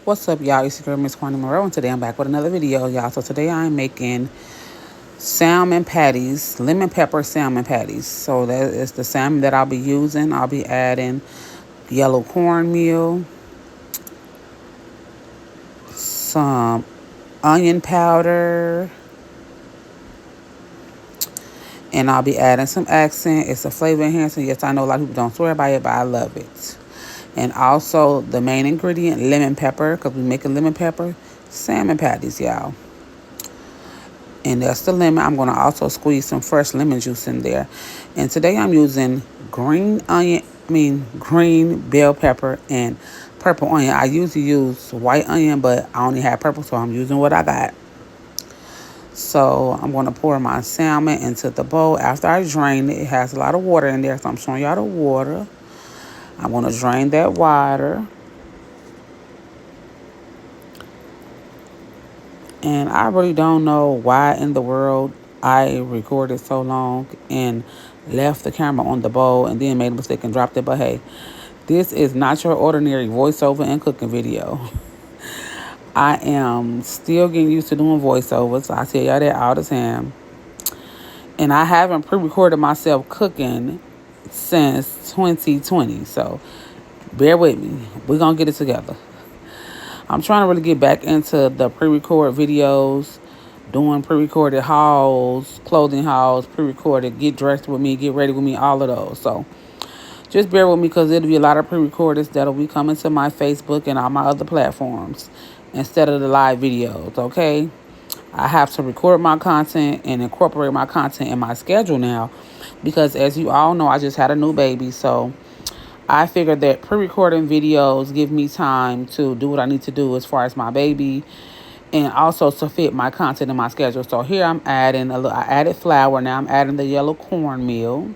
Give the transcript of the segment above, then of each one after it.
What's up, y'all? It's your girl, Miss Quantum Monroe, and today I'm back with another video, y'all. So today I'm making salmon patties, lemon pepper salmon patties. So that is the salmon that I'll be using. I'll be adding yellow cornmeal, some onion powder, and I'll be adding some accent. It's a flavor enhancer. Yes, I know a lot of people don't swear by it, but I love it. And also the main ingredient, lemon pepper, because we're making lemon pepper salmon patties, y'all. And that's the lemon. I'm going to also squeeze some fresh lemon juice in there. And today I'm using green bell pepper and purple onion. I usually use white onion, but I only have purple, so I'm using what I got. So I'm going to pour my salmon into the bowl. After I drain it, it has a lot of water in there, so I'm showing y'all the water. I'm going to drain that water. And I really don't know why in the world I recorded so long and left the camera on the bowl and then made a mistake and dropped it. But hey, this is not your ordinary voiceover and cooking video. I am still getting used to doing voiceovers. I tell y'all that all the time. And I haven't pre-recorded myself cooking since 2020. So bear with me. We're going to get it together. I'm trying to really get back into the pre-record videos, doing pre-recorded hauls, clothing hauls, pre-recorded, get dressed with me, get ready with me, all of those. So just bear with me because it'll be a lot of pre-recordeds that'll be coming to my Facebook and all my other platforms instead of the live videos, okay? I have to record my content and incorporate my content in my schedule now because as you all know, I just had a new baby, so I figured that pre-recording videos give me time to do what I need to do as far as my baby and also to fit my content in my schedule. So here I'm adding I added flour. Now I'm adding the yellow cornmeal.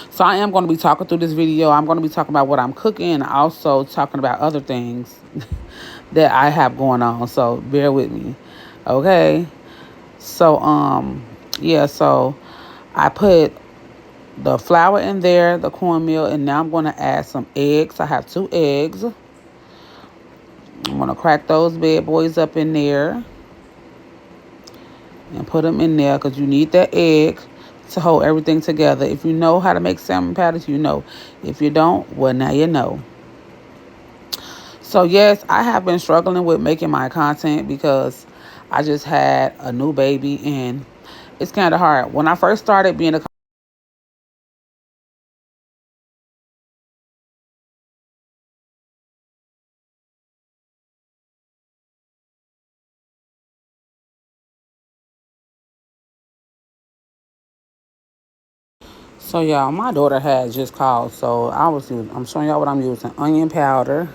So I am going to be talking through this video. I'm going to be talking about what I'm cooking and also talking about other things that I have going on. So bear with me. Okay. So, yeah, so I put the flour in there, the cornmeal, and now I'm going to add some eggs. I have 2 eggs. I'm going to crack those bad boys up in there and put them in there because you need that egg to hold everything together. If you know how to make salmon patties, you know. If you don't, well, now you know. So, yes, I have been struggling with making my content because I just had a new baby and it's kind of hard. When I first started being a So y'all, my daughter had just called, so I'm showing y'all what I'm using. Onion powder,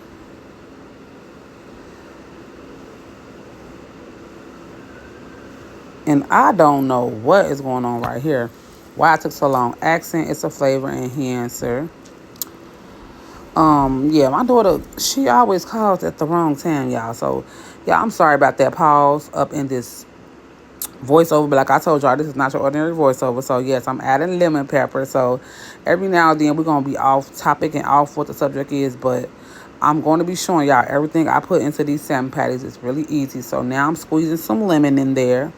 and I don't know what is going on right here. Why it took so long. Accent, it's a flavor enhancer. Yeah, my daughter, she always calls at the wrong time, y'all. So, yeah, I'm sorry about that pause up in this voiceover, but like I told y'all, this is not your ordinary voiceover. So yes, I'm adding lemon pepper. So every now and then we're gonna be off topic and off what the subject is, but I'm going to be showing y'all everything I put into these salmon patties. It's really easy. So now I'm squeezing some lemon in there.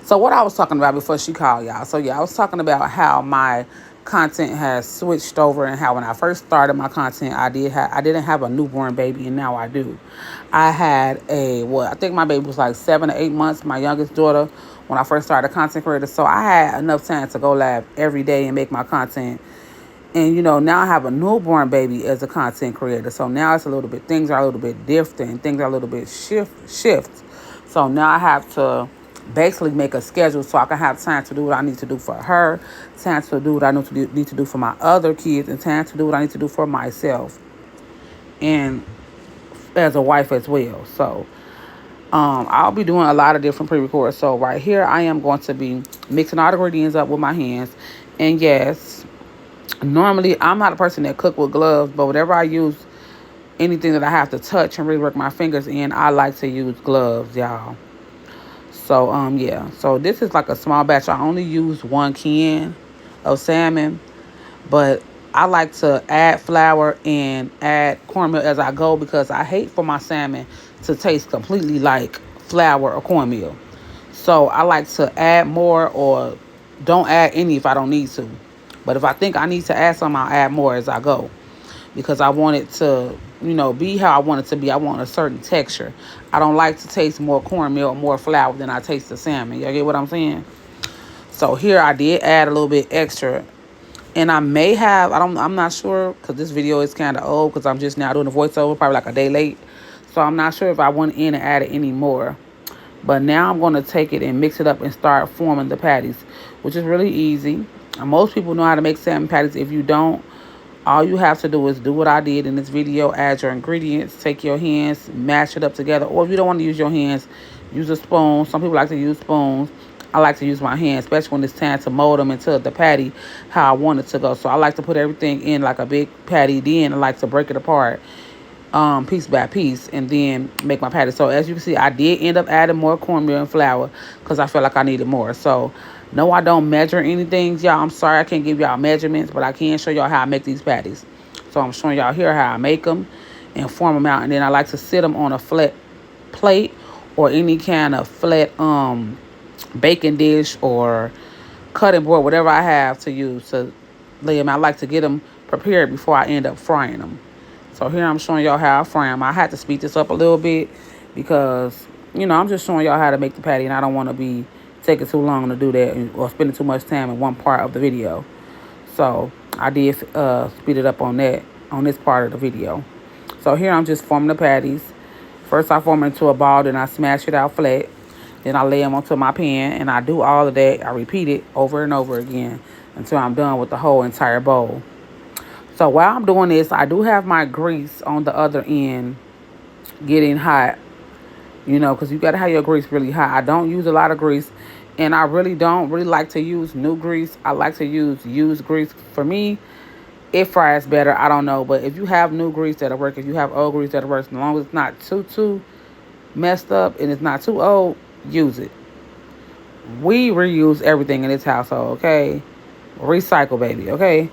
So what I was talking about before she called y'all. So yeah, I was talking about how my content has switched over and how when I first started my content, I didn't have a newborn baby and now I do. I had I think my baby was like 7 or 8 months, my youngest daughter, when I first started content creator. So I had enough time to go live every day and make my content. And now I have a newborn baby as a content creator. So now it's things are a little bit different, things are a little bit shift. So now I have to basically make a schedule so I can have time to do what I need to do for her, time to do what I need to do for my other kids, and time to do what I need to do for myself and as a wife as well. So I'll be doing a lot of different pre-records. So right here I am going to be mixing all the ingredients up with my hands. And yes, normally I'm not a person that cook with gloves, but whenever I use anything that I have to touch and really work my fingers in, I like to use gloves, y'all. So, yeah. So this is like a small batch. I only use 1 can of salmon, but I like to add flour and add cornmeal as I go because I hate for my salmon to taste completely like flour or cornmeal. So I like to add more or don't add any if I don't need to. But if I think I need to add some, I'll add more as I go because I want it to, be how I want it to be. I want a certain texture. I don't like to taste more cornmeal or more flour than I taste the salmon. You get what I'm saying? So here I did add a little bit extra. And I may have, I'm not sure because this video is kind of old because I'm just now doing the voiceover, probably like a day late. So I'm not sure if I went in and added any more. But now I'm going to take it and mix it up and start forming the patties, which is really easy. Most people know how to make salmon patties. If you don't, all you have to do is do what I did in this video. Add your ingredients, take your hands, mash it up together. Or if you don't want to use your hands, use a spoon. Some people like to use spoons. I like to use my hands, especially when it's time to mold them into the patty how I want it to go. So I like to put everything in like a big patty. Then I like to break it apart piece by piece and then make my patty. So as you can see, I did end up adding more cornmeal and flour because I felt like I needed more. So no, I don't measure anything, y'all. I'm sorry I can't give y'all measurements, but I can show y'all how I make these patties. So I'm showing y'all here how I make them and form them out. And then I like to sit them on a flat plate or any kind of flat baking dish or cutting board, whatever I have to use to lay them out. I like to get them prepared before I end up frying them. So here I'm showing y'all how I fry them. I had to speed this up a little bit because, I'm just showing y'all how to make the patty and I don't want to be taking too long to do that or spending too much time in one part of the video. So I did speed it up on this part of the video. So here I'm just forming the patties. First I form it into a ball, then I smash it out flat. Then I lay them onto my pan and I do all of that. I repeat it over and over again until I'm done with the whole entire bowl. So while I'm doing this, I do have my grease on the other end getting hot, because you got to have your grease really hot. I don't use a lot of grease, and I really don't like to use new grease. I like to use used grease. For me, it fries better. I don't know, but if you have new grease that'll work. If you have old grease that'll work, as long as it's not too messed up and it's not too old, use it. We reuse everything in this household, okay? Recycle, baby, okay?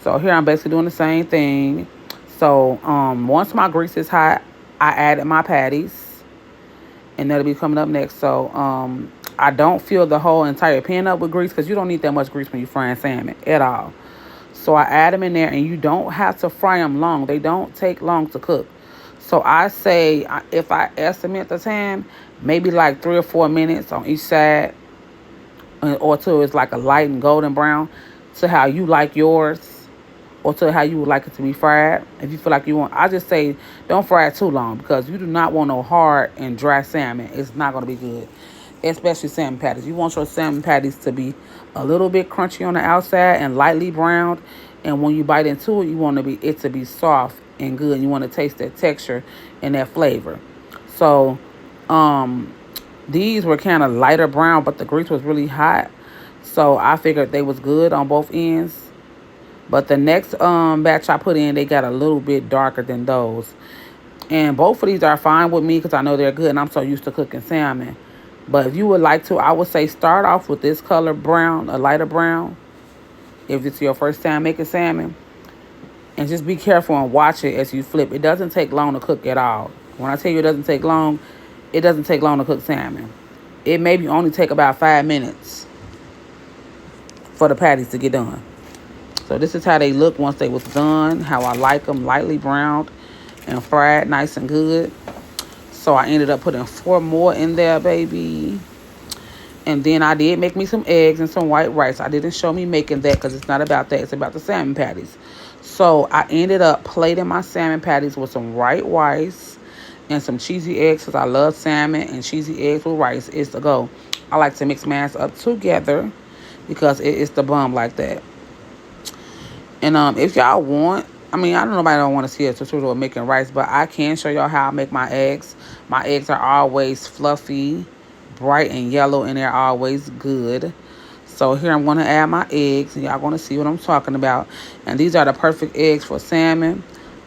So here I'm basically doing the same thing. So once my grease is hot, I added my patties. And that'll be coming up next. So I don't fill the whole entire pan up with grease because you don't need that much grease when you're frying salmon at all. So I add them in there and you don't have to fry them long. They don't take long to cook. So I say if I estimate the time, maybe like 3 or 4 minutes on each side or till it's like a light and golden brown to how you like yours. Or to how you would like it to be fried. If you feel like you want, I just say don't fry it too long because you do not want no hard and dry salmon. It's not going to be good, especially salmon patties. You want your salmon patties to be a little bit crunchy on the outside and lightly browned. And when you bite into it, you want it to be soft and good. You want to taste that texture and that flavor. So these were kind of lighter brown, but the grease was really hot. So I figured they was good on both ends. But the next batch I put in, they got a little bit darker than those. And both of these are fine with me because I know they're good and I'm so used to cooking salmon. But if you would like to, I would say start off with this color brown, a lighter brown, if it's your first time making salmon. And just be careful and watch it as you flip. It doesn't take long to cook at all. When I tell you it doesn't take long to cook salmon. It maybe only take about 5 minutes for the patties to get done. So this is how they look once they was done, how I like them, lightly browned and fried nice and good. So I ended up putting 4 more in there, baby. And then I did make me some eggs and some white rice. I didn't show me making that because it's not about that. It's about the salmon patties. So I ended up plating my salmon patties with some white rice and some cheesy eggs because I love salmon and cheesy eggs with rice is the go. I like to mix mine up together because it is the bomb like that. And if y'all want, I don't know, nobody don't want to see a tutorial of making rice, but I can show y'all how I make my eggs. My eggs are always fluffy, bright and yellow, and they're always good. So here I'm going to add my eggs, and y'all going to see what I'm talking about. And these are the perfect eggs for salmon.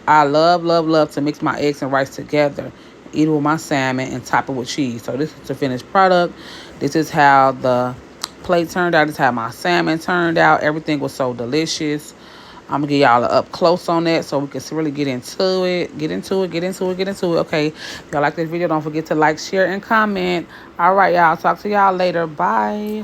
I love to mix my eggs and rice together. Eat it with my salmon and top it with cheese. So this is the finished product. This is how the plate turned out. This is how my salmon turned out. Everything was so delicious. I'm gonna get y'all up close on that so we can really get into it. Okay. If y'all like this video, don't forget to like, share, and comment. All right, y'all. Talk to y'all later. Bye.